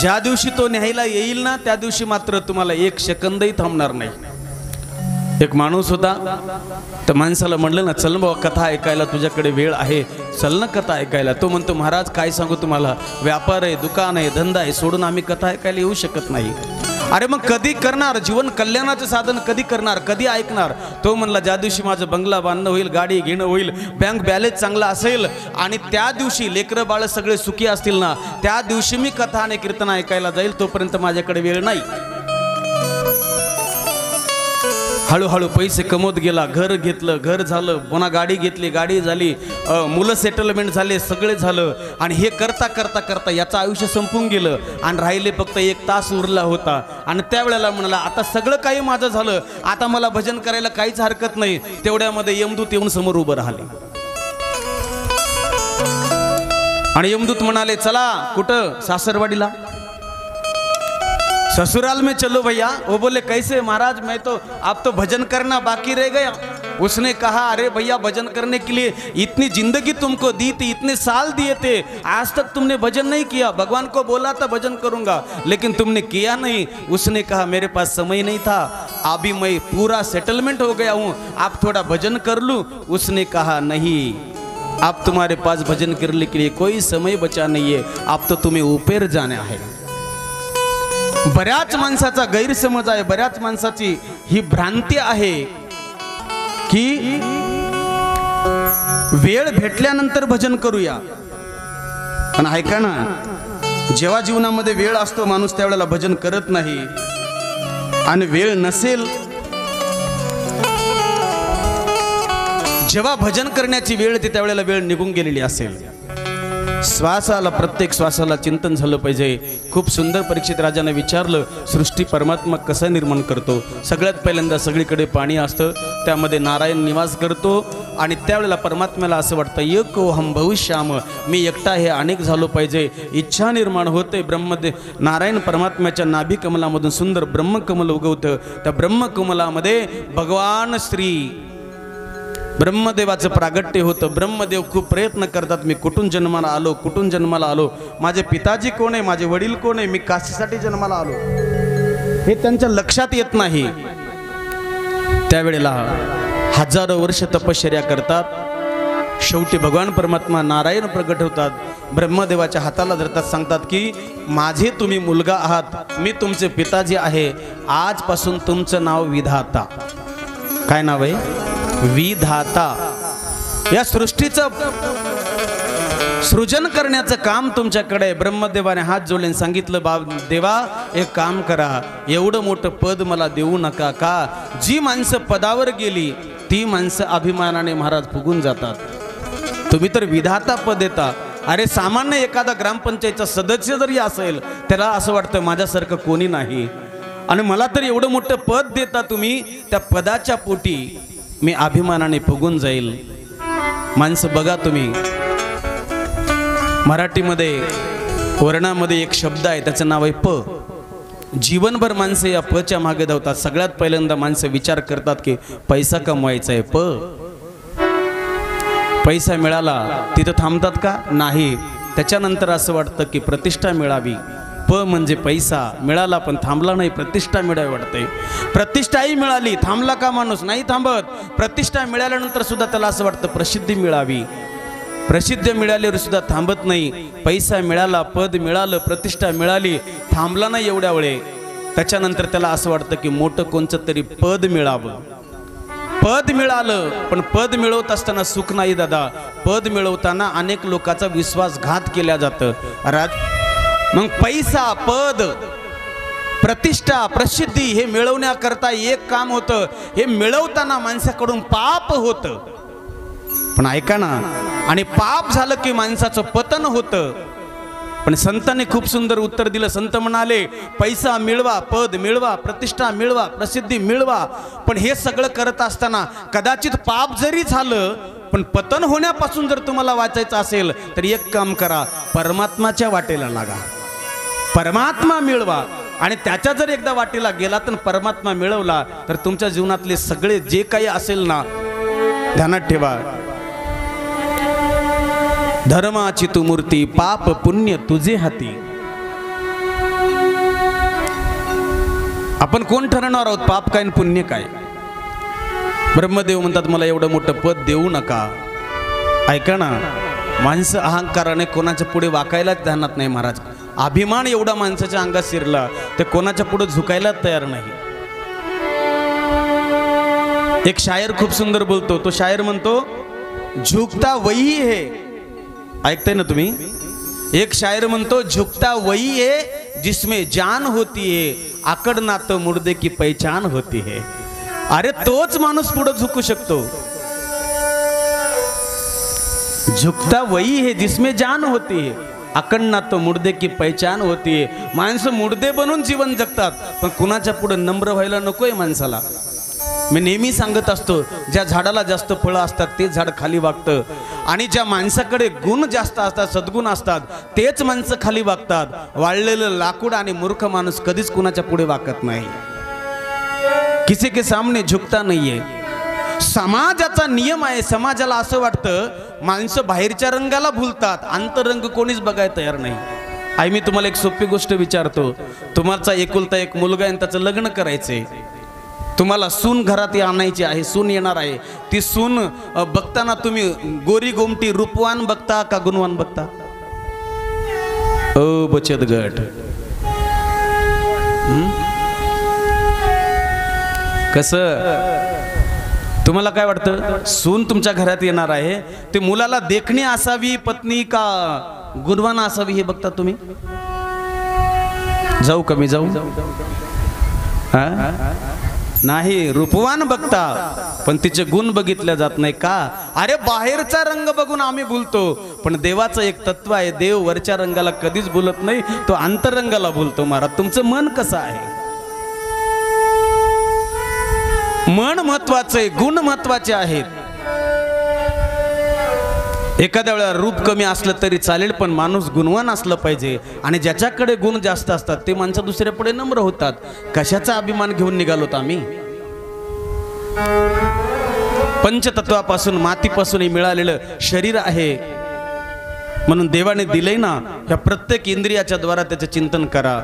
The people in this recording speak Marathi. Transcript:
ज्या दिवशी तो न्यायला येईल ना त्या दिवशी मात्र तुम्हाला एक सेकंदही थांबणार नाही. एक माणूस होता, तर माणसाला म्हणलं ना, चल बाबा कथा ऐकायला, तुझ्याकडे वेळ आहे, चल ना कथा ऐकायला. तो म्हणतो, महाराज काय सांगू तुम्हाला, व्यापार आहे, दुकान आहे, धंदा आहे, सोडून आम्ही कथा ऐकायला येऊ शकत नाही. अरे मग कधी करणार, जीवन कल्याणाचं साधन कधी करणार, कधी ऐकणार. तो म्हणला, ज्या दिवशी माझं बंगला बांधणं होईल, गाडी घेणं होईल, बँक बॅलन्स चांगला असेल आणि त्या दिवशी लेकरं बाळ सगळे सुखी असतील ना, त्या दिवशी मी कथा आणि कीर्तन ऐकायला जाईल, तोपर्यंत माझ्याकडे वेळ नाही. हळूहळू पैसे कमवत गेला, घर घेतलं, घर झालं, पुन्हा गाडी घेतली, गाडी झाली, मुलं सेटलमेंट झाले, सगळे झालं. आणि हे करता करता करता याचं आयुष्य संपून गेलं आणि राहिले फक्त 1 तास उरला होता. आणि त्यावेळेला म्हणाला, आता सगळं काही माझं झालं, आता मला भजन करायला काहीच हरकत नाही. तेवढ्यामध्ये यमदूत येऊन समोर उभं राहिले आणि यमदूत म्हणाले, चला कुठं, सासरवाडीला. ससुराल में चलो भैया. वो बोले, कैसे महाराज, मैं तो आप तो भजन करना बाकी रह गया. उसने कहा, अरे भैया भजन करने के लिए इतनी जिंदगी तुमको दी थी, इतने साल दिए थे, आज तक तुमने भजन नहीं किया. भगवान को बोला था भजन करूंगा, लेकिन तुमने किया नहीं. उसने कहा, मेरे पास समय नहीं था, अभी मैं पूरा सेटलमेंट हो गया हूँ, आप थोड़ा भजन कर लूँ. उसने कहा, नहीं, आप तुम्हारे पास भजन करने के लिए कोई समय बचा नहीं है, आप तो तुम्हें ऊपर जाना है. बऱ्याच माणसाचा गैरसमज आहे, बऱ्याच माणसाची ही भ्रांती आहे की वेळ भेटल्यानंतर भजन करूया. पण ऐका ना, जेव्हा जीवनामध्ये वेळ असतो माणूस त्यावेळेला भजन करत नाही, आणि वेळ नसेल, जेव्हा भजन करण्याची वेळ येते त्यावेळेला वेळ निघून गेलेली असेल. श्वासाला, प्रत्येक श्वासाला चिंतन झालं पाहिजे. खूप सुंदर परीक्षित राजाने विचारलं, सृष्टी परमात्मा कसा निर्माण करतो. सगळ्यात पहिल्यांदा सगळीकडे पाणी असतं, त्यामध्ये नारायण निवास करतो आणि त्यावेळेला परमात्म्याला असं वाटतं, एको हम भविष्याम, मी एकटा हे अनेक झालो पाहिजे. इच्छा निर्माण होते. नारायण परमात्म्याच्या नाभी कमलामधून सुंदर ब्रह्मकमल उगवतं. त्या ब्रह्मकमलामध्ये भगवान श्री ब्रह्मदेवाचं प्रागट्य होतं. ब्रह्मदेव खूप प्रयत्न करतात, मी कुठून जन्माला आलो, कुठून जन्माला आलो, माझे पिताजी कोण आहे, माझे वडील कोण आहे, मी काशीसाठी जन्माला आलो, हे त्यांच्या लक्षात येत नाही. त्यावेळेला हजारो वर्ष तपश्चर्या करतात. शेवटी भगवान परमात्मा नारायण प्रगट होतात, ब्रह्मदेवाच्या हाताला धरतात, सांगतात की माझे तुम्ही मुलगा आहात, मी तुमचे पिताजी आहे, आजपासून तुमचं नाव विधाता. काय नाव आहे? विधाता. या सृष्टीचं सृजन करण्याचं काम तुमच्याकडे. ब्रह्मदेवाने हात जोडले, सांगितलं, देवा एक काम करा, एवढं मोठं पद मला देऊ नका. का? जी माणसं पदावर गेली ती माणसं अभिमानाने महाराज फुगून जातात. तुम्ही तर विधाता पद देता. अरे सामान्य एखादा ग्रामपंचायतचा सदस्य जरी असेल, त्याला असं वाटतं माझ्यासारखं कोणी नाही, आणि मला तर एवढं मोठं पद देता तुम्ही, त्या पदाच्या पोटी मी अभिमानाने फुगून जाईल. माणसं बघा तुम्ही, मराठीमध्ये वर्णामध्ये एक शब्द आहे, त्याचं नाव आहे प. जीवनभर माणसं या पच्या मागे धावतात. सगळ्यात पहिल्यांदा माणसं विचार करतात की पैसा कमवायचा आहे, पैसा मिळाला तिथं थांबतात का? नाही. त्याच्यानंतर असं वाटतं की प्रतिष्ठा मिळावी. प म्हणजे पैसा मिळाला पण थांबला नाही, प्रतिष्ठा मिळावी वाटते. प्रतिष्ठाही मिळाली, थांबला का माणूस? नाही थांबत. प्रतिष्ठा मिळाल्यानंतर सुद्धा त्याला असं वाटतं प्रसिद्धी मिळावी. प्रसिद्धी मिळाल्यावर सुद्धा थांबत नाही. पैसा मिळाला, पद मिळालं, प्रतिष्ठा मिळाली, थांबला नाही एवढ्या वेळे. त्याच्यानंतर त्याला असं वाटतं की मोठं कोणचं तरी पद मिळावं. पद मिळालं, पण पद मिळवत असताना सुख नाही दादा. पद मिळवताना अनेक लोकांचा विश्वासघात केला जातं. मग पैसा, पद, प्रतिष्ठा, प्रसिद्धी हे मिळवण्याकरता एक काम होतं, हे मिळवताना माणसाकडून पाप होतं. पण ऐका ना, आणि पाप झालं की माणसाचं पतन होतं. पण संतांनी खूप सुंदर उत्तर दिलं. संत म्हणाले, पैसा मिळवा, पद मिळवा, प्रतिष्ठा मिळवा, प्रसिद्धी मिळवा, पण हे सगळं करत असताना कदाचित पाप जरी झालं, पण पतन होण्यापासून जर तुम्हाला वाचायचं असेल तर एक काम करा, परमात्माच्या वाटेला लागा, परमात्मा मिळवा. आणि त्याच्या जर एकदा वाटेला गेला तर परमात्मा मिळवला तर तुमच्या जीवनातले सगळे जे काही असेल ना, ध्यानात ठेवा, धर्माची तू मूर्ती, पाप पुण्य तुझे हाती. आपण कोण ठरवणार आहोत पाप काय आणि पुण्य काय? ब्रह्मदेव म्हणतात मला एवढं मोठं पद देऊ नका. ऐका ना, माणसं अहंकाराने कोणाच्या पुढे वाकायलाच ध्यानात नाही महाराज. अभिमान एवढा माणसाच्या अंगात शिरला ते कोणाच्या पुढे झुकायलाच तयार नाही. एक शायर खूप सुंदर बोलतो. तो शायर म्हणतो झुकता वही है. ऐकताय ना तुम्ही? एक शायर म्हणतो झुकता वही है जिसमें जान होती है, आकडना तो मुर्दे की पहचान होती है. अरे तोच माणूस पुढे झुकू शकतो. झुकता वही है जिसमें जान होती है, आकडना तो मुर्दे की पहचान होती है. माणसं मुर्दे बनून जीवन जगतात, पण कुणाच्या पुढे नम्र व्हायला नकोय माणसाला. मी नेहमी सांगत असतो, ज्या झाडाला जास्त फळं असतात तेच झाड खाली वागतं, आणि ज्या माणसाकडे गुण जास्त असतात, सद्गुण असतात, तेच माणसं खाली वागतात. वाळलेलं लाकूड आणि मूर्ख माणूस कधीच कुणाच्या पुढे वाकत नाही, किसी के सामने झुकता नाहीये. समाजाचा नियम आहे. समाजाला असं वाटतं माणसं बाहेरच्या रंगाला भुलतात, अंतरंग कोणीच बघायला तयार नाही. आई मी तुम्हाला एक सोपी गोष्ट विचारतो. तुम्हाला एकुलता एक मुलगा आहे, त्याचं लग्न करायचंय. तुम्हाला सून घरात आणायची आहे, सून येणार आहे. ती सून बघताना तुम्ही गोरी गोमटी रूपवान बघता का गुणवान बघता? ओ बचत गट, कसं तुम्हाला काय वाटतं? सून तुमच्या घरात येणार आहे, ते मुलाला देखणी असावी पत्नी का गुणवान असावी हे बघता तुम्ही? जाऊ कमी जाऊ नाही, रूपवान बघता, पण तिचे गुण बघितले जात नाही का? अरे बाहेरचा रंग बघून आम्ही बोलतो, पण देवाचं एक तत्व आहे, देव वरच्या रंगाला कधीच बोलत नाही, तो अंतरंगाला बोलतो. महाराज तुमचं मन कसं आहे? मन महत्वाचं आहे, गुण महत्वाचे आहेत. एखाद्या वेळा रूप कमी असलं तरी चालेल, पण माणूस गुणवान असलं पाहिजे. आणि ज्याच्याकडे गुण जास्त असतात ते माणसं दुसऱ्या पुढे नम्र होतात. कशाचा अभिमान घेऊन निघालोत आम्ही? पंचतत्वापासून मातीपासून मिळालेलं शरीर आहे, म्हणून देवाने दिलंय ना, ह्या प्रत्येक इंद्रियाच्या द्वारा त्याचे चिंतन करा.